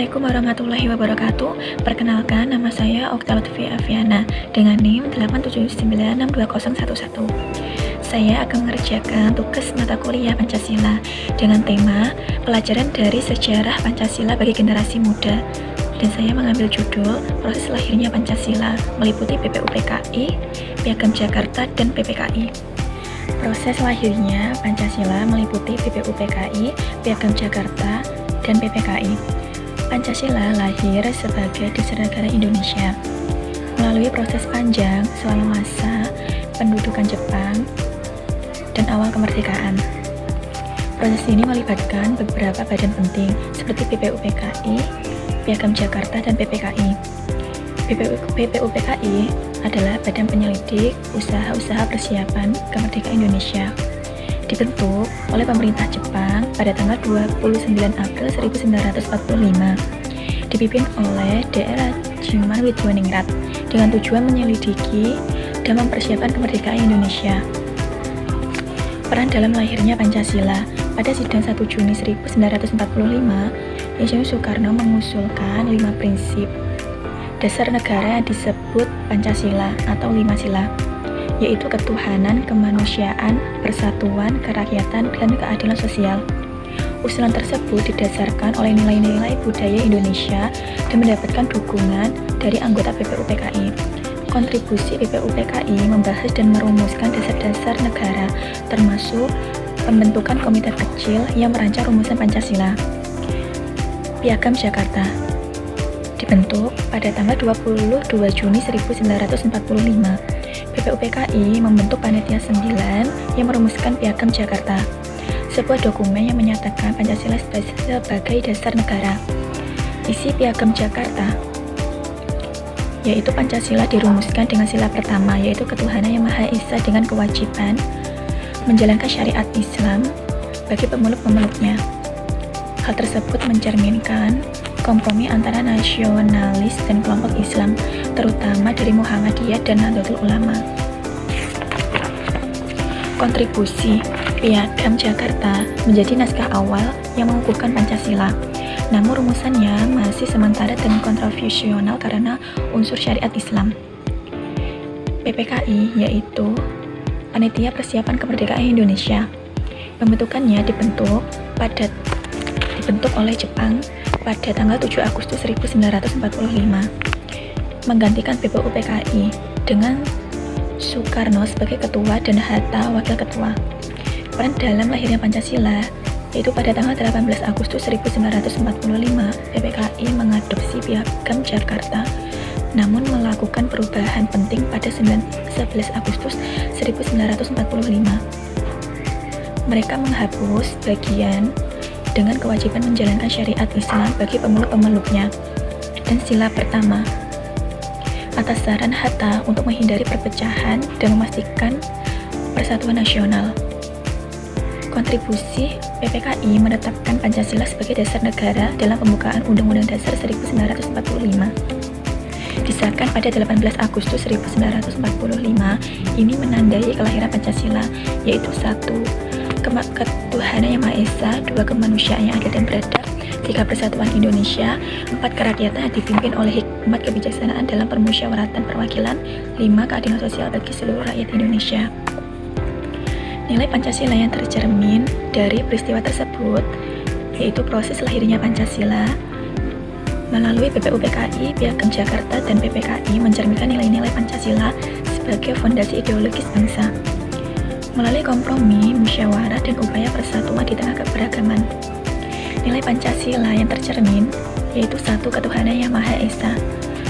Assalamualaikum warahmatullahi wabarakatuh. Perkenalkan, nama saya Okta Lutfi Aviana dengan NIM 879620111. Saya akan mengerjakan tugas mata kuliah Pancasila dengan tema pelajaran dari sejarah Pancasila bagi generasi muda. Dan saya mengambil judul proses lahirnya Pancasila, meliputi BPUPKI, Piagam Jakarta, dan PPKI. Proses lahirnya Pancasila meliputi BPUPKI, Piagam Jakarta, dan PPKI. Pancasila lahir sebagai dasar negara Indonesia melalui proses panjang selama masa pendudukan Jepang dan awal kemerdekaan. Proses ini melibatkan beberapa badan penting seperti BPUPKI, Piagam Jakarta, dan PPKI. BPUPKI adalah badan penyelidik usaha-usaha persiapan kemerdekaan Indonesia. Dibentuk oleh pemerintah Jepang pada tanggal 29 April 1945, dipimpin oleh Dr. Rajiman Widyaningrat dengan tujuan menyelidiki dan mempersiapkan kemerdekaan Indonesia. Peran dalam lahirnya Pancasila. Pada sidang 1 Juni 1945, Insinyur Soekarno mengusulkan 5 prinsip dasar negara yang disebut Pancasila atau 5 sila, yaitu ketuhanan, kemanusiaan, persatuan, kerakyatan, dan keadilan sosial. Usulan tersebut didasarkan oleh nilai-nilai budaya Indonesia dan mendapatkan dukungan dari anggota BPUPKI. Kontribusi BPUPKI membahas dan merumuskan dasar-dasar negara, termasuk pembentukan komite kecil yang merancang rumusan Pancasila. Piagam Jakarta dibentuk pada tanggal 22 Juni 1945. BPUPKI membentuk Panitia 9 yang merumuskan Piagam Jakarta, sebuah dokumen yang menyatakan Pancasila sebagai dasar negara. Isi Piagam Jakarta yaitu Pancasila dirumuskan dengan sila pertama, yaitu ketuhanan yang Maha Esa dengan kewajiban menjalankan syariat Islam bagi pemeluk-pemeluknya. Hal tersebut mencerminkan kompromi antara nasionalis dan kelompok Islam, terutama dari Muhammadiyah dan Nahdlatul Ulama. Kontribusi Piagam Jakarta menjadi naskah awal yang mengukuhkan Pancasila. Namun rumusannya masih sementara dan kontroversial karena unsur syariat Islam. PPKI yaitu Panitia Persiapan Kemerdekaan Indonesia. Pembentukannya dibentuk oleh Jepang pada tanggal 7 Agustus 1945, menggantikan BPUPKI dengan Soekarno sebagai ketua dan Hatta wakil ketua. Peran dalam lahirnya Pancasila yaitu pada tanggal 18 Agustus 1945, PPKI mengadopsi Piagam Jakarta, namun melakukan perubahan penting pada 11 Agustus 1945. Mereka menghapus bagian dengan kewajiban menjalankan syariat Islam bagi pemeluk-pemeluknya dan sila pertama atas saran Hatta untuk menghindari perpecahan dan memastikan persatuan nasional. Kontribusi PPKI menetapkan Pancasila sebagai dasar negara dalam pembukaan Undang-Undang Dasar 1945. Disahkan pada 18 Agustus 1945, ini menandai kelahiran Pancasila, yaitu 1. Ketuhanan yang Maha Esa, 2. Kemanusiaan yang adil dan beradab, 3. Persatuan Indonesia, 4. Kerakyatan yang dipimpin oleh hikmat kebijaksanaan dalam permusyawaratan perwakilan, 5. Keadilan sosial bagi seluruh rakyat Indonesia. Nilai Pancasila yang tercermin dari peristiwa tersebut yaitu proses lahirnya Pancasila melalui BPUPKI, Piagam Jakarta, dan PPKI mencerminkan nilai-nilai Pancasila sebagai fondasi ideologis bangsa melalui kompromi, musyawarah, dan upaya persatuan di tengah keberagaman. Nilai Pancasila yang tercermin yaitu 1. Ketuhanan yang Maha Esa,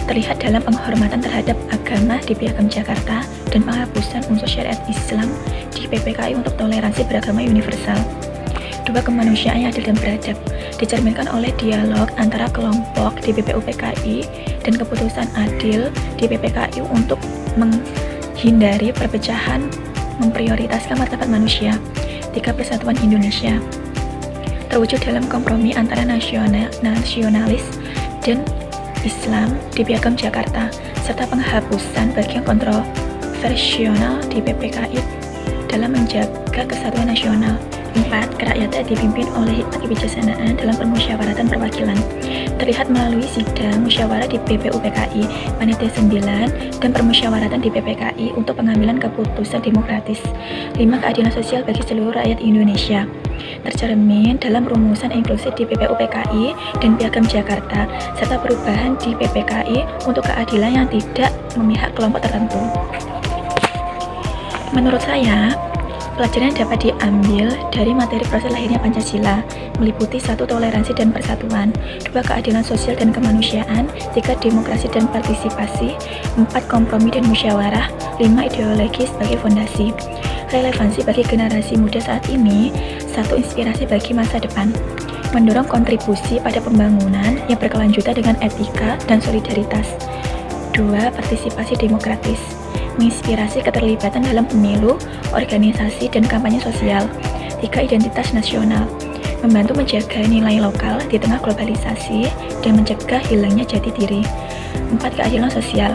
terlihat dalam penghormatan terhadap agama di Piagam Jakarta dan penghapusan unsur syariat Islam di PPKI untuk toleransi beragama universal. 2. Kemanusiaan yang adil dan beradab, dicerminkan oleh dialog antara kelompok di BPUPKI dan keputusan adil di PPKI untuk menghindari perpecahan, memprioritaskan martabat manusia. 3. Persatuan Indonesia, terwujud dalam kompromi antara nasionalis dan Islam di Piagam Jakarta, serta penghapusan bagian kontroversial di PPKI dalam menjaga kesatuan nasional. 4. Kerakyatan dipimpin oleh hikmat kebijaksanaan dalam permusyawaratan perwakilan. Terlihat melalui sidang musyawarah di BPUPKI, Panitia 9, dan permusyawaratan di PPKI untuk pengambilan keputusan demokratis. 5. Keadilan sosial bagi seluruh rakyat Indonesia. Tercermin dalam rumusan inklusif di BPUPKI dan Piagam Jakarta, serta perubahan di PPKI untuk keadilan yang tidak memihak kelompok tertentu. Menurut saya, pelajaran yang dapat diambil dari materi proses lahirnya Pancasila meliputi 1. Toleransi dan persatuan, 2. Keadilan sosial dan kemanusiaan, 3. Demokrasi dan partisipasi, 4. Kompromi dan musyawarah, 5. Ideologi sebagai fondasi. Relevansi bagi generasi muda saat ini, 1. Inspirasi bagi masa depan, mendorong kontribusi pada pembangunan yang berkelanjutan dengan etika dan solidaritas. 2. Partisipasi demokratis, menginspirasi keterlibatan dalam pemilu, organisasi, dan kampanye sosial. 3. Identitas nasional, membantu menjaga nilai lokal di tengah globalisasi dan mencegah hilangnya jati diri. 4. Keadilan sosial,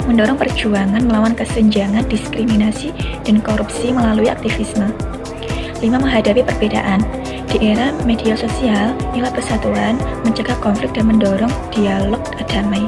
mendorong perjuangan melawan kesenjangan, diskriminasi, dan korupsi melalui aktivisme. 5. Menghadapi perbedaan. Di era media sosial, nilai persatuan, mencegah konflik dan mendorong dialog damai.